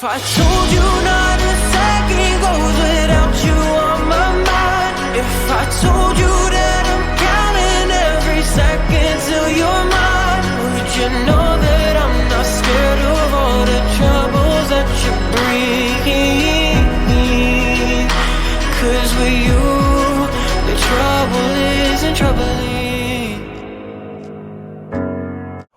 If I told you not a second goes without you on my mind, if I told you that I'm counting every second till you're mine, would you know that I'm not scared of all the troubles that you bring? 'Cause with you, the trouble isn't troubling.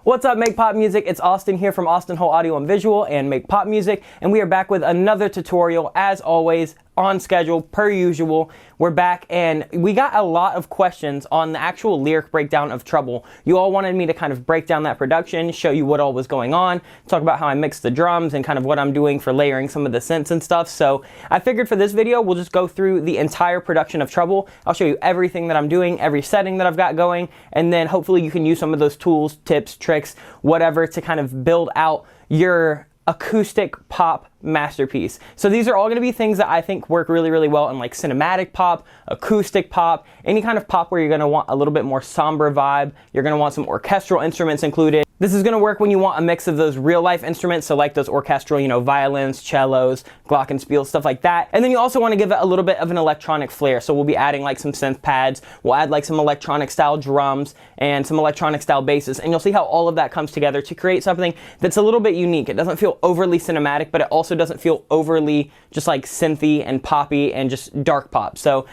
What's up, Make Pop Music? It's Austin here from Austin Hall Audio and Visual and Make Pop Music, and we are back with another tutorial, as always, on schedule, per usual. We're back, and we got a lot of questions on the actual lyric breakdown of Trouble. You all wanted me to kind of break down that production, show you what all was going on, talk about how I mixed the drums and kind of what I'm doing for layering some of the synths and stuff. So I figured for this video, we'll just go through the entire production of Trouble. I'll show you everything that I'm doing, every setting that I've got going, and then hopefully you can use some of those tools, tips, tricks, whatever, to kind of build out your acoustic pop masterpiece. So these are all going to be things that I think work really, really well in like cinematic pop, acoustic pop, any kind of pop where you're going to want a little bit more somber vibe. You're going to want some orchestral instruments included. This is going to work when you want a mix of those real life instruments, so like those orchestral, you know, violins, cellos, glockenspiels, stuff like that. And then you also want to give it a little bit of an electronic flair. So we'll be adding like some synth pads, we'll add like some electronic style drums and some electronic style basses, and you'll see how all of that comes together to create something that's a little bit unique. It doesn't feel overly cinematic, but it also doesn't feel overly just like synthy and poppy and just dark pop. So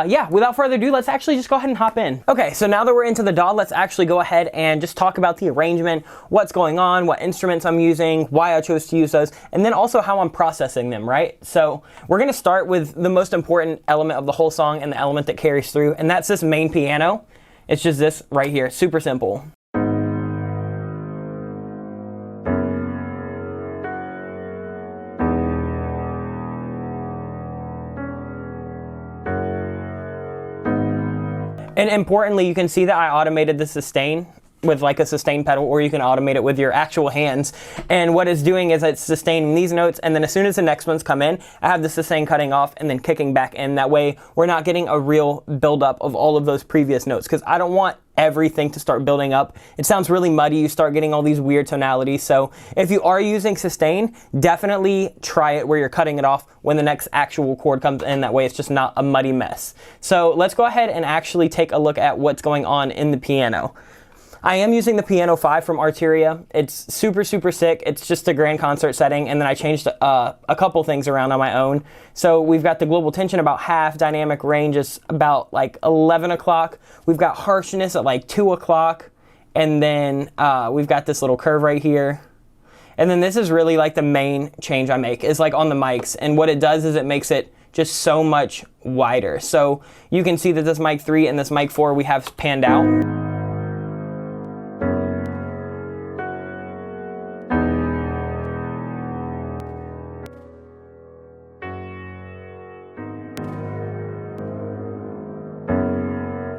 yeah, without further ado, let's actually just go ahead and hop in. Okay, so now that we're into the DAW, let's actually go ahead and just talk about the arrangement, what's going on, what instruments I'm using, why I chose to use those, and then also how I'm processing them, right? So we're gonna start with the most important element of the whole song and the element that carries through, and that's this main piano. It's just this right here, super simple. And importantly, you can see that I automated the sustain with like a sustain pedal, or you can automate it with your actual hands. And what it's doing is it's sustaining these notes, and then as soon as the next ones come in, I have the sustain cutting off and then kicking back in. That way, we're not getting a real buildup of all of those previous notes, because I don't want everything to start building up. It sounds really muddy. You start getting all these weird tonalities. So if you are using sustain, definitely try it where you're cutting it off when the next actual chord comes in. That way it's just not a muddy mess. So let's go ahead and actually take a look at what's going on in the piano. I am using the Piano 5 from Arteria. It's super, super sick. It's just a grand concert setting, and then I changed a couple things around on my own. So we've got the global tension about half, dynamic range is about like 11 o'clock. We've got harshness at like 2 o'clock, and then we've got this little curve right here. And then this is really like the main change I make, is like on the mics, and what it does is it makes it just so much wider. So you can see that this mic 3 and this mic 4 we have panned out.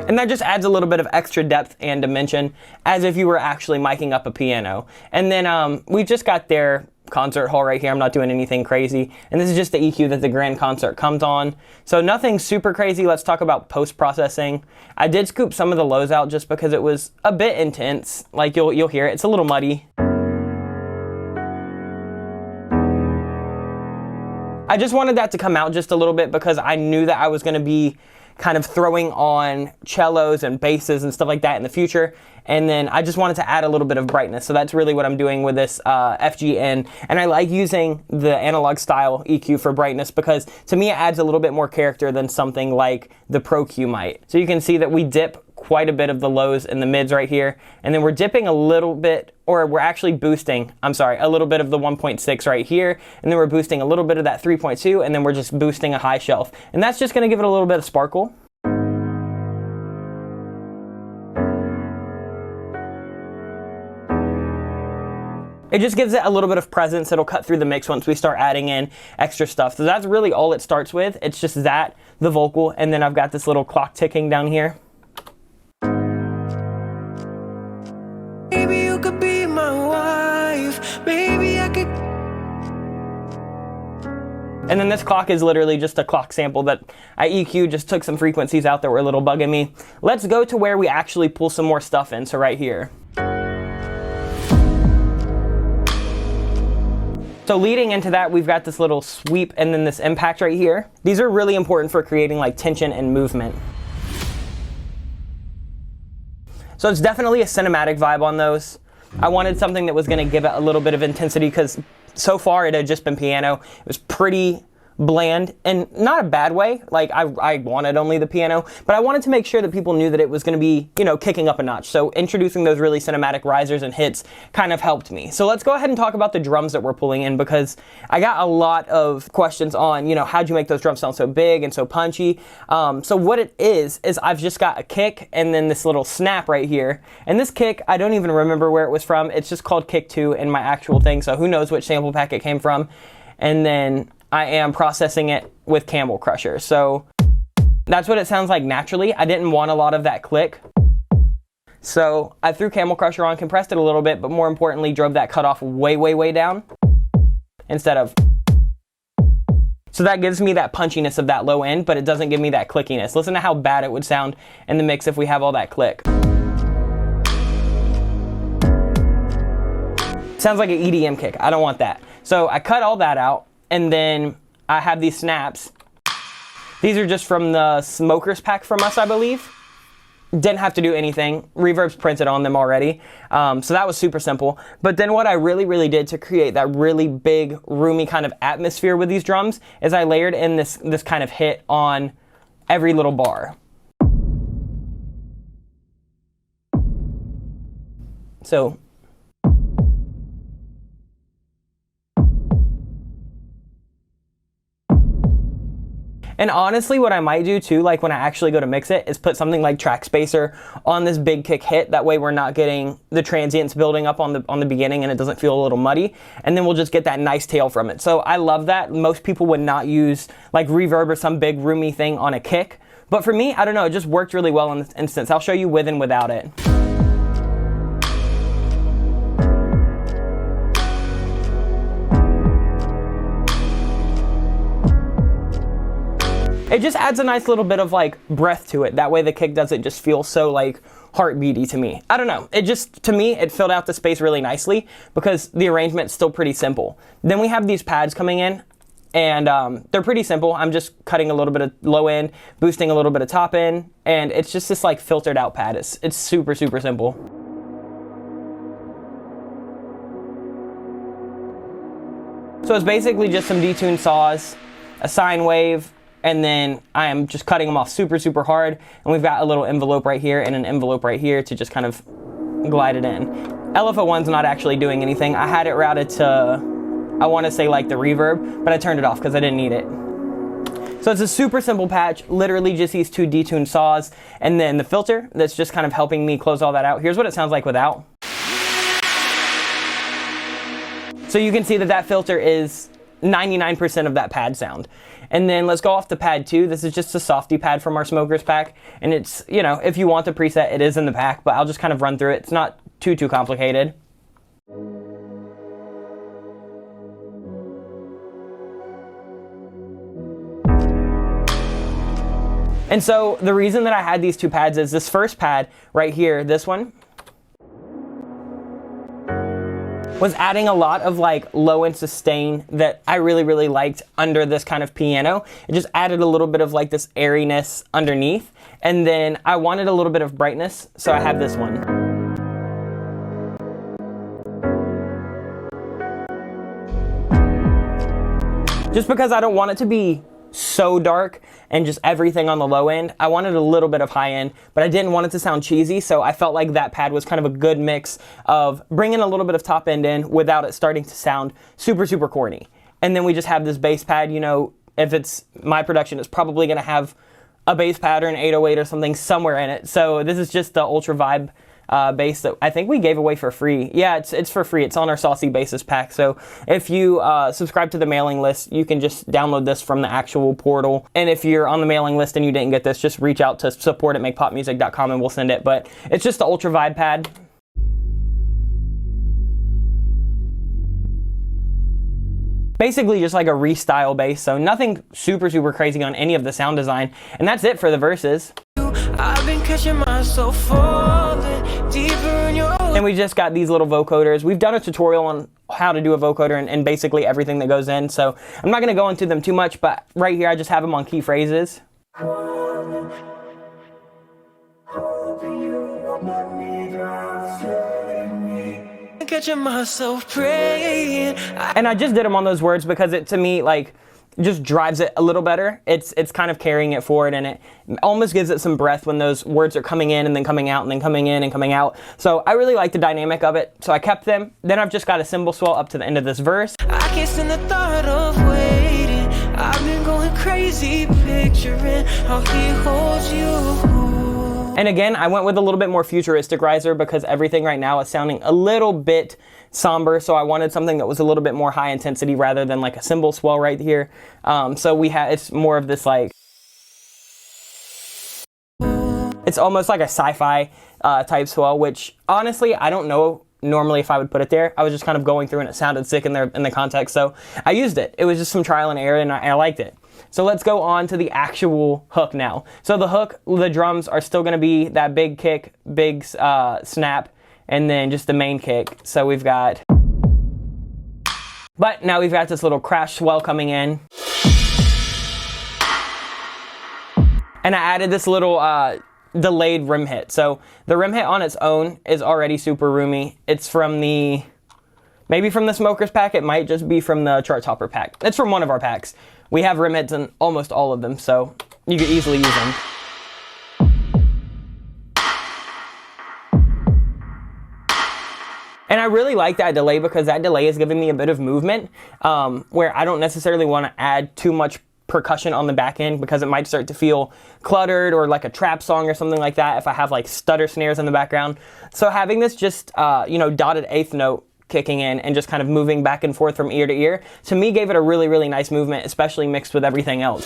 And that just adds a little bit of extra depth and dimension, as if you were actually miking up a piano. And then we've just got their concert hall right here. I'm not doing anything crazy. And this is just the EQ that the grand concert comes on. So nothing super crazy. Let's talk about post-processing. I did scoop some of the lows out just because it was a bit intense. Like you'll hear it. It's a little muddy. I just wanted that to come out just a little bit because I knew that I was going to be kind of throwing on cellos and basses and stuff like that in the future, and then I just wanted to add a little bit of brightness. So that's really what I'm doing with this FGN, and I like using the analog style EQ for brightness because to me it adds a little bit more character than something like the Pro Q might. So you can see that we dip quite a bit of the lows and the mids right here, and then we're dipping a little bit, or we're actually boosting, a little bit of the 1.6 right here, and then we're boosting a little bit of that 3.2, and then we're just boosting a high shelf. And that's just gonna give it a little bit of sparkle. It just gives it a little bit of presence. It'll cut through the mix once we start adding in extra stuff. So that's really all it starts with. It's just that, the vocal, and then I've got this little clock ticking down here. Maybe you could be my wife. Maybe I could. And then this clock is literally just a clock sample that I EQ, just took some frequencies out that were a little bugging me. Let's go to where we actually pull some more stuff in. So right here. So leading into that, we've got this little sweep and then this impact right here. These are really important for creating like tension and movement. So it's definitely a cinematic vibe on those. I wanted something that was going to give it a little bit of intensity because so far it had just been piano. It was pretty bland, and not a bad way. Like I wanted only the piano, but I wanted to make sure that people knew that it was going to be, you know, kicking up a notch. So introducing those really cinematic risers and hits kind of helped me. So let's go ahead and talk about the drums that we're pulling in, because I got a lot of questions on, you know, how'd you make those drums sound so big and so punchy? So what it is I've just got a kick and then this little snap right here. And this kick, I don't even remember where it was from. It's just called Kick 2 in my actual thing. So who knows which sample pack it came from. And then I am processing it with Camel Crusher. So that's what it sounds like naturally. I didn't want a lot of that click. So I threw Camel Crusher on, compressed it a little bit, but more importantly, drove that cutoff way, way, way down instead of. So that gives me that punchiness of that low end, but it doesn't give me that clickiness. Listen to how bad it would sound in the mix if we have all that click. Sounds like an EDM kick. I don't want that. So I cut all that out. And then I have these snaps. These are just from the Smokers pack from us, I believe. Didn't have to do anything. Reverb's printed on them already. So that was super simple. But then what I really, really did to create that really big, roomy kind of atmosphere with these drums is I layered in this kind of hit on every little bar. So and honestly, what I might do too, like when I actually go to mix it, is put something like Track Spacer on this big kick hit. That way we're not getting the transients building up on the beginning and it doesn't feel a little muddy. And then we'll just get that nice tail from it. So I love that. Most people would not use like reverb or some big roomy thing on a kick. But for me, I don't know, it just worked really well in this instance. I'll show you with and without it. It just adds a nice little bit of like breath to it. That way the kick doesn't just feel so like heartbeaty to me. I don't know. It just, to me, it filled out the space really nicely because the arrangement's still pretty simple. Then we have these pads coming in and they're pretty simple. I'm just cutting a little bit of low end, boosting a little bit of top end, and it's just this like filtered out pad. It's super, super simple. So it's basically just some detuned saws, a sine wave, and then I am just cutting them off super, super hard. And we've got a little envelope right here and an envelope right here to just kind of glide it in. LFO1's not actually doing anything. I had it routed to, I want to say like the reverb, but I turned it off because I didn't need it. So it's a super simple patch, literally just these two detuned saws, and then the filter that's just kind of helping me close all that out. Here's what it sounds like without. So you can see that that filter is 99% of that pad sound. And then let's go off to pad 2. This is just a softy pad from our Smokers pack. And it's, you know, if you want the preset, it is in the pack, but I'll just kind of run through it. It's not too complicated. And so the reason that I had these two pads is this first pad right here, this one, was adding a lot of like low end sustain that I really, really liked under this kind of piano. It just added a little bit of like this airiness underneath. And then I wanted a little bit of brightness, so I have this one. Just because I don't want it to be so dark and just everything on the low end. I wanted a little bit of high end, but I didn't want it to sound cheesy, so I felt like that pad was kind of a good mix of bringing a little bit of top end in without it starting to sound super, super corny. And then we just have this bass pad. You know, if it's my production, it's probably going to have a bass pad or an 808 or something somewhere in it. So this is just the Ultra Vibe bass that I think we gave away for free. Yeah, it's for free. It's on our Saucy Bassist pack. So if you subscribe to the mailing list, you can just download this from the actual portal. And if you're on the mailing list and you didn't get this, just reach out to support@makepopmusic.com and we'll send it. But it's just the Ultra Vibe pad. Basically just like a restyle bass, so nothing super, super crazy on any of the sound design. And that's it for the verses. I've been catching myself falling deeper in your And we just got these little vocoders. We've done a tutorial on how to do a vocoder and basically everything that goes in, so I'm not going to go into them too much, but right here I just have them on key phrases. Catching myself praying. And I just did them on those words because it, to me, like, just drives it a little better. It's kind of carrying it forward, and it almost gives it some breath when those words are coming in and then coming out and then coming in and coming out. So I really like the dynamic of it, so I kept them. Then I've just got a cymbal swell up to the end of this verse. I can't stand the thought of waiting. I've been going crazy picturing how he holds you. And again, I went with a little bit more futuristic riser because everything right now is sounding a little bit somber, so I wanted something that was a little bit more high intensity rather than like a cymbal swell right here. So we had, it's more of this like, it's almost like a sci-fi type swell, which honestly, I don't know normally if I would put it there. I was just kind of going through and it sounded sick in the context, so I used it. It was just some trial and error, and I liked it. So let's go on to the actual hook now. So the hook, the drums are still going to be that big kick, big snap, and then just the main kick. So we've got, but now we've got this little crash swell coming in. And I added this little delayed rim hit. So the rim hit on its own is already super roomy. It's from the, maybe from the Smokers pack. It might just be from the Chart Topper pack. It's from one of our packs. We have rim hits in almost all of them, so you could easily use them. And I really like that delay because that delay is giving me a bit of movement where I don't necessarily want to add too much percussion on the back end because it might start to feel cluttered or like a trap song or something like that if I have like stutter snares in the background. So having this just, dotted eighth note kicking in and just kind of moving back and forth from ear to ear, to me gave it a really, really nice movement, especially mixed with everything else.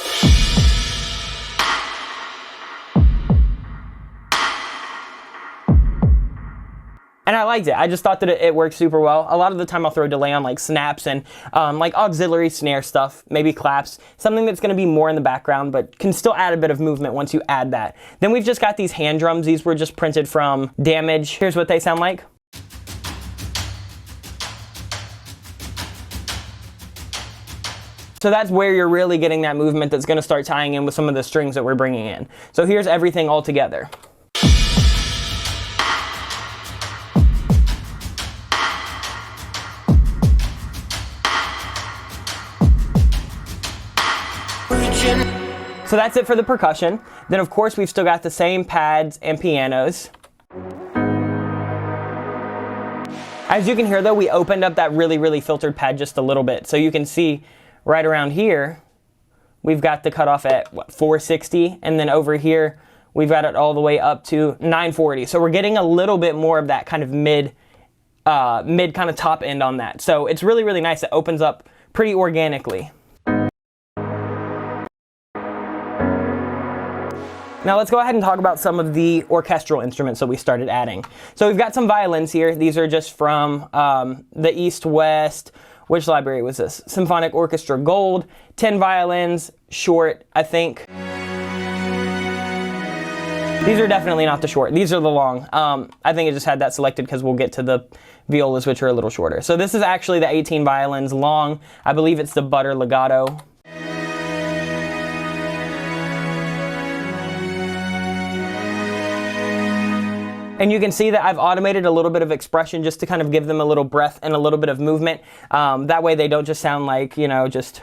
And I liked it. I just thought that it worked super well. A lot of the time I'll throw delay on like snaps and like auxiliary snare stuff, maybe claps, something that's gonna be more in the background but can still add a bit of movement once you add that. Then we've just got these hand drums. These were just printed from Damage. Here's what they sound like. So that's where you're really getting that movement that's going to start tying in with some of the strings that we're bringing in. So here's everything all together. So that's it for the percussion. Then of course we've still got the same pads and pianos. As you can hear though, we opened up that really, really filtered pad just a little bit. So you can see right around here, we've got the cutoff at what, 460, and then over here, we've got it all the way up to 940. So we're getting a little bit more of that kind of mid kind of top end on that. So it's really, really nice. It opens up pretty organically. Now let's go ahead and talk about some of the orchestral instruments that we started adding. So we've got some violins here. These are just from the East-West, which library was this? Symphonic Orchestra Gold, 10 violins, short, I think. These are definitely not the short, these are the long. I think I just had that selected because we'll get to the violas, which are a little shorter. So this is actually the 18 violins long. I believe it's the Butter Legato. And you can see that I've automated a little bit of expression just to kind of give them a little breath and a little bit of movement. That way they don't just sound like, you know, just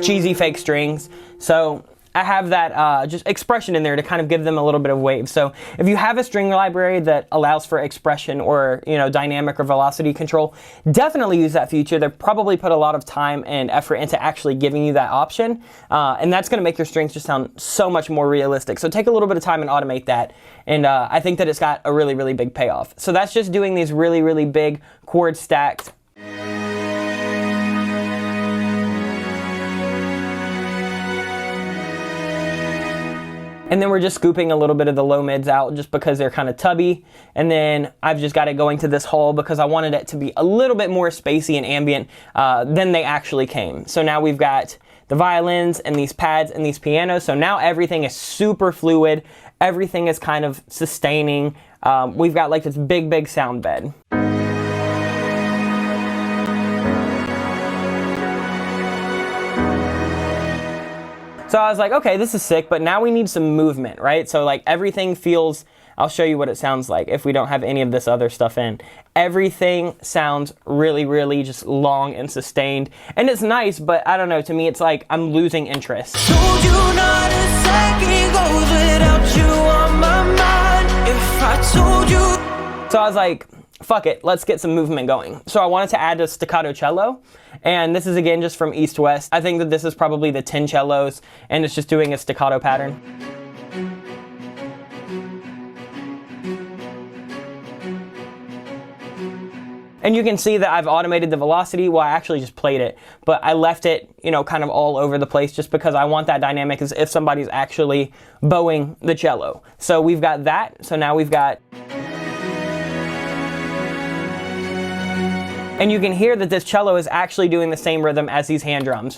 cheesy fake strings. So I have that just expression in there to kind of give them a little bit of wave. So if you have a string library that allows for expression or, you know, dynamic or velocity control, definitely use that feature. They've probably put a lot of time and effort into actually giving you that option. And that's going to make your strings just sound so much more realistic. So take a little bit of time and automate that. And I think that it's got a really, really big payoff. So that's just doing these really, really big chord stacked. And then we're just scooping a little bit of the low mids out just because they're kind of tubby. And then I've just got it going to this hull because I wanted it to be a little bit more spacey and ambient than they actually came. So now we've got the violins and these pads and these pianos. So now everything is super fluid. Everything is kind of sustaining. We've got like this big sound bed. So I was like, okay, this is sick, but now we need some movement, right? So like everything feels, I'll show you what it sounds like if we don't have any of this other stuff in. Everything sounds really just long and sustained. And it's nice, but I don't know, to me it's like I'm losing interest. Told you not a second goes without you on my mind. If I told you. So I was like, fuck it, let's get some movement going. So I wanted to add a staccato cello, and this is again just from East West. I think that this is probably the 10 cellos, and it's just doing a staccato pattern. And you can see that I've automated the velocity. Well, I actually just played it, but I left it, you know, kind of all over the place just because I want that dynamic as if somebody's actually bowing the cello. So we've got that. So now we've got... And you can hear that this cello is actually doing the same rhythm as these hand drums.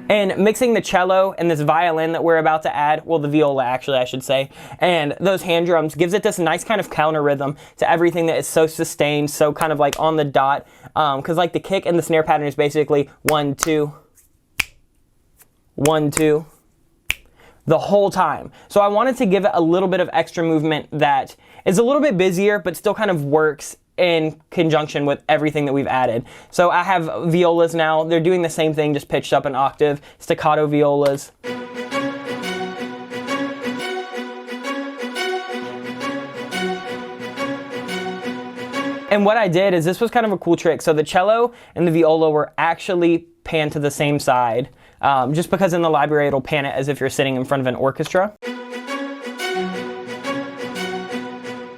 And mixing the cello and this violin that we're about to add, well, the viola actually I should say, and those hand drums gives it this nice kind of counter rhythm to everything that is so sustained, so kind of like on the dot, because like the kick and the snare pattern is basically 1, 2, 1, 2, the whole time. So I wanted to give it a little bit of extra movement that is a little bit busier, but still kind of works in conjunction with everything that we've added. So I have violas now. They're doing the same thing, just pitched up an octave, staccato violas. And what I did is, this was kind of a cool trick. So the cello and the viola were actually panned to the same side, just because in the library it'll pan it as if you're sitting in front of an orchestra.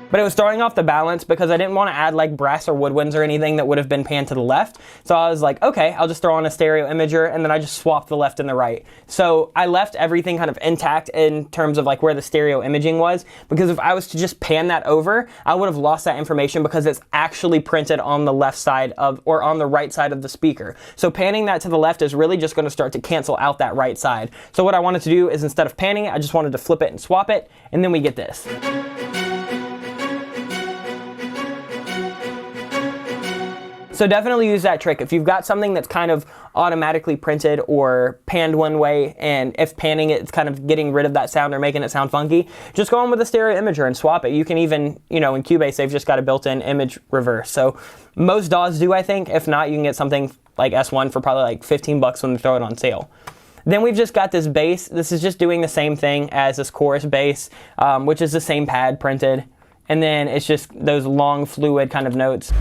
But it was throwing off the balance because I didn't want to add like brass or woodwinds or anything that would have been panned to the left. So I was like, okay, I'll just throw on a stereo imager, and then I just swapped the left and the right. So I left everything kind of intact in terms of like where the stereo imaging was, because if I was to just pan that over, I would have lost that information because it's actually printed on the left side of, or on the right side of the speaker. So panning that to the left is really just going to start to cancel out that right side. So what I wanted to do is, instead of panning it, I just wanted to flip it and swap it, and then we get this. So definitely use that trick. If you've got something that's kind of automatically printed or panned one way, and if panning it, it's kind of getting rid of that sound or making it sound funky, just go on with a stereo imager and swap it. You can even, you know, in Cubase, they've just got a built-in image reverse. So most DAWs do, I think. If not, you can get something like S1 for probably like 15 bucks when they throw it on sale. Then we've just got this bass. This is just doing the same thing as this chorus bass, which is the same pad printed. And then it's just those long, fluid kind of notes.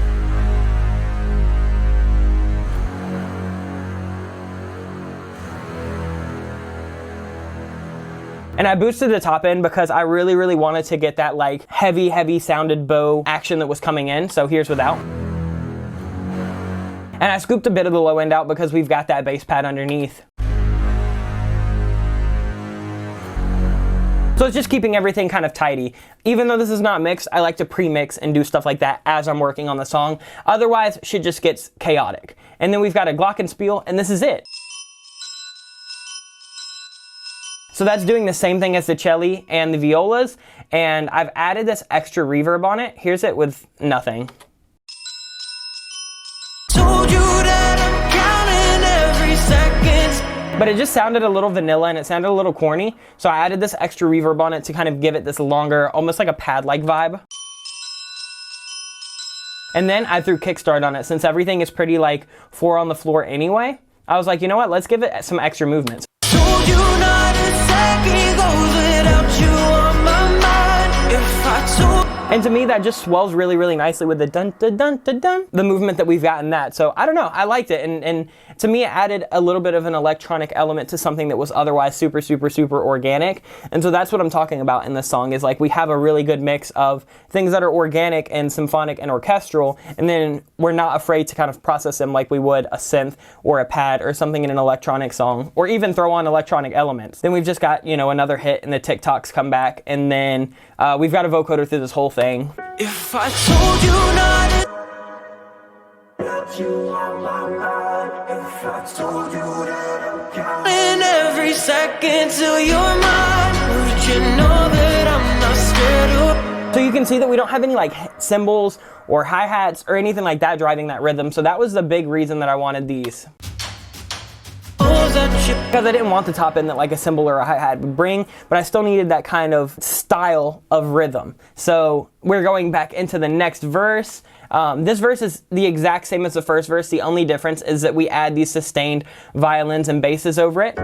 And I boosted the top end because I really wanted to get that like heavy sounded bow action that was coming in. So here's without. And I scooped a bit of the low end out because we've got that bass pad underneath. So it's just keeping everything kind of tidy. Even though this is not mixed, I like to pre-mix and do stuff like that as I'm working on the song. Otherwise, shit just gets chaotic. And then we've got a glockenspiel, and this is it. So that's doing the same thing as the cello and the violas, and I've added this extra reverb on it. Here's it with nothing. Told you that I'm counting every second. But it just sounded a little vanilla and it sounded a little corny, so I added this extra reverb on it to kind of give it this longer, almost like a pad-like vibe. And then I threw kickstart on it. Since everything is pretty like 4 on the floor anyway, I was like, you know what, let's give it some extra movements. Told you not a second goes without you on my mind. If I told. And to me, that just swells really nicely with the dun dun dun dun dun, the movement that we've got in that. So I don't know, I liked it, and to me, it added a little bit of an electronic element to something that was otherwise super organic. And so that's what I'm talking about in this song, is like we have a really good mix of things that are organic and symphonic and orchestral, and then we're not afraid to kind of process them like we would a synth or a pad or something in an electronic song, or even throw on electronic elements. Then we've just got, you know, another hit and the TikToks come back, and then We've got a vocoder through this whole thing. If I told you not that you on my mind, if I told you that I'm counting every second till you're mine, would you know that I'm not scared of? So you can see that we don't have any like cymbals or hi-hats or anything like that driving that rhythm. So that was the big reason that I wanted these. Because I didn't want the top end that like a cymbal or a hi-hat would bring, but I still needed that kind of style of rhythm. So we're going back into the next verse. This verse is the exact same as the first verse. The only difference is that we add these sustained violins and basses over it.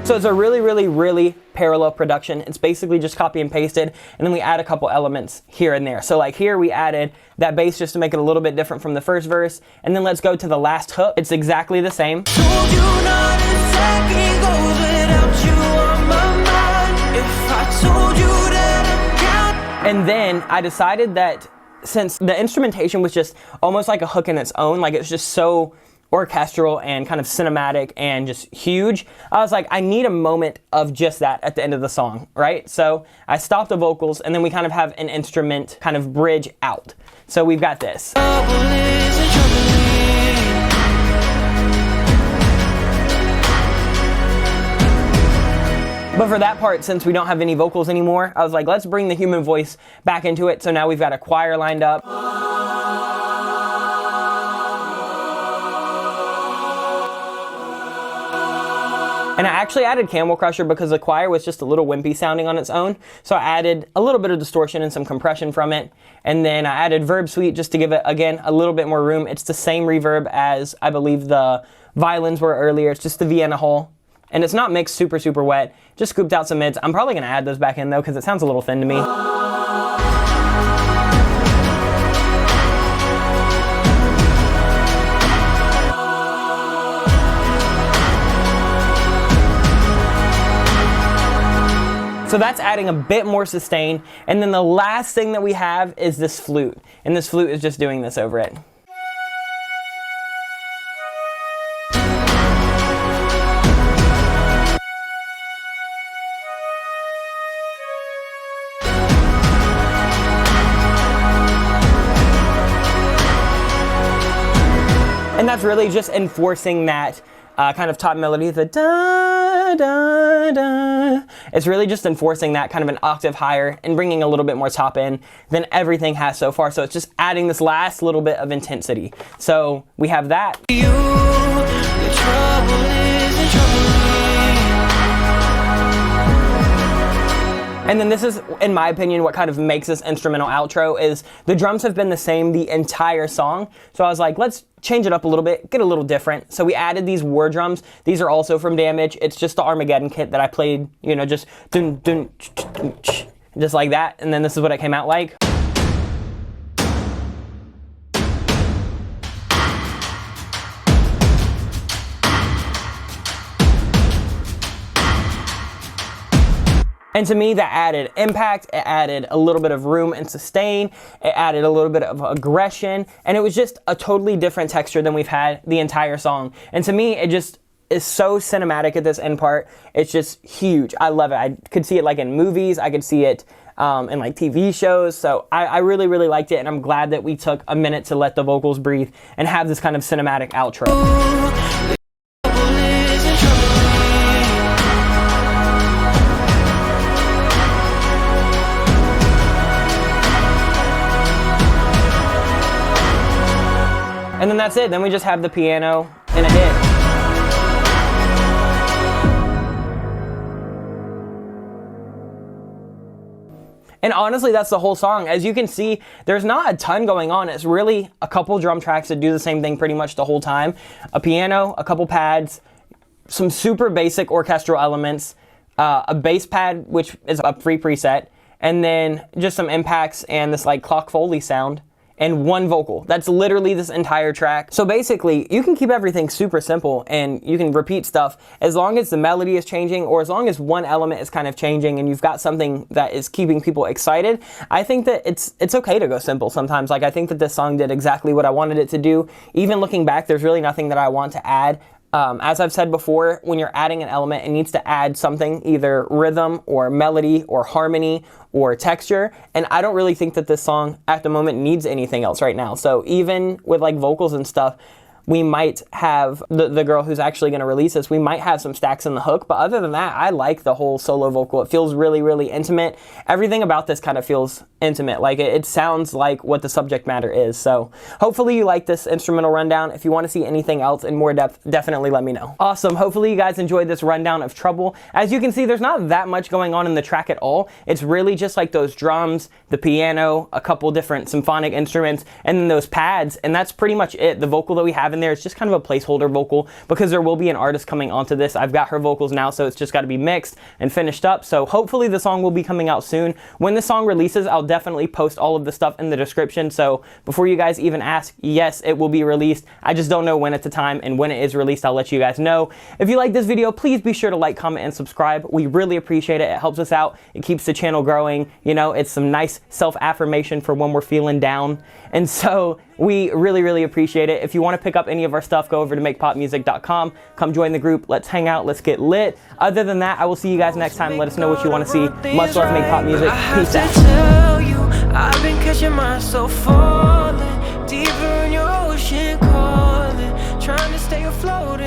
So it's a really, really, really parallel production. It's basically just copy and pasted, and then we add a couple elements here and there. So like here we added that bass just to make it a little bit different from the first verse, and then let's go to the last hook. It's exactly the same. Told you not a second goes without you on my mind. If I told you that I'm counting. And then I decided that since the instrumentation was just almost like a hook in its own, like it's just so orchestral and kind of cinematic and just huge, I was like, I need a moment of just that at the end of the song, right? So I stopped the vocals, and then we kind of have an instrument kind of bridge out. So we've got this. But for that part, since we don't have any vocals anymore, I was like, let's bring the human voice back into it. So now we've got a choir lined up. And I actually added Camel Crusher because the choir was just a little wimpy sounding on its own. So I added a little bit of distortion and some compression from it. And then I added Verb Suite just to give it, again, a little bit more room. It's the same reverb as I believe the violins were earlier. It's just the Vienna hole. And it's not mixed super, super wet. Just scooped out some mids. I'm probably going to add those back in though because it sounds a little thin to me. So that's adding a bit more sustain. And then the last thing that we have is this flute. And this flute is just doing this over it. And that's really just enforcing that kind of top melody, the da, da, da. It's really just enforcing that kind of an octave higher and bringing a little bit more top in than everything has so far. So it's just adding this last little bit of intensity. So we have that. You, the trouble isn't troubling. And then this is, in my opinion, what kind of makes this instrumental outro is the drums have been the same the entire song. So I was like, let's change it up a little bit, get a little different. So we added these war drums. These are also from Damage. It's just the Armageddon kit that I played, you know, just dun, dun, just like that. And then this is what it came out like. And to me, that added impact, it added a little bit of room and sustain, it added a little bit of aggression, and it was just a totally different texture than we've had the entire song. And to me, it just is so cinematic at this end part. It's just huge. I love it. I could see it like in movies, I could see it in like TV shows, so I really, really liked it, and I'm glad that we took a minute to let the vocals breathe and have this kind of cinematic outro. And then that's it. Then we just have the piano and a hit. And honestly, that's the whole song. As you can see, there's not a ton going on. It's really a couple drum tracks that do the same thing pretty much the whole time. A piano, a couple pads, some super basic orchestral elements, a bass pad, which is a free preset, and then just some impacts and this like clock Foley sound. and one vocal. That's literally this entire track. So basically, you can keep everything super simple and you can repeat stuff as long as the melody is changing, or as long as one element is kind of changing and you've got something that is keeping people excited. I think that it's okay to go simple sometimes. Like, I think that this song did exactly what I wanted it to do. Even looking back, there's really nothing that I want to add. As I've said before, when you're adding an element, it needs to add something, either rhythm or melody or harmony or texture, and I don't really think that this song at the moment needs anything else right now. So even with like vocals and stuff, we might have, the girl who's actually going to release this, we might have some stacks in the hook, but other than that, I like the whole solo vocal. It feels really, really intimate. Everything about this kind of feels intimate. Like, it sounds like what the subject matter is. So hopefully you like this instrumental rundown. If you want to see anything else in more depth, definitely let me know. Awesome. Hopefully you guys enjoyed this rundown of Trouble. As you can see, there's not that much going on in the track at all. It's really just like those drums, the piano, a couple different symphonic instruments, and then those pads, and that's pretty much it. The vocal that we have in there is just kind of a placeholder vocal because there will be an artist coming onto this. I've got her vocals now, so it's just got to be mixed and finished up. So hopefully the song will be coming out soon. When the song releases, I'll definitely post all of the stuff in the description. So before you guys even ask, yes, it will be released. I just don't know when at the time, and when it is released, I'll let you guys know. If you like this video, please be sure to like, comment, and subscribe. We really appreciate it. It helps us out. It keeps the channel growing. You know, it's some nice self-affirmation for when we're feeling down. And so we really, really appreciate it. If you want to pick up any of our stuff, go over to makepopmusic.com. Come join the group. Let's hang out. Let's get lit. Other than that, I will see you guys next time. Let us know what you want to see. Much love, Make Pop Music. Peace out. Tell you, I've been catching myself falling deeper in your ocean, calling, trying to stay afloat.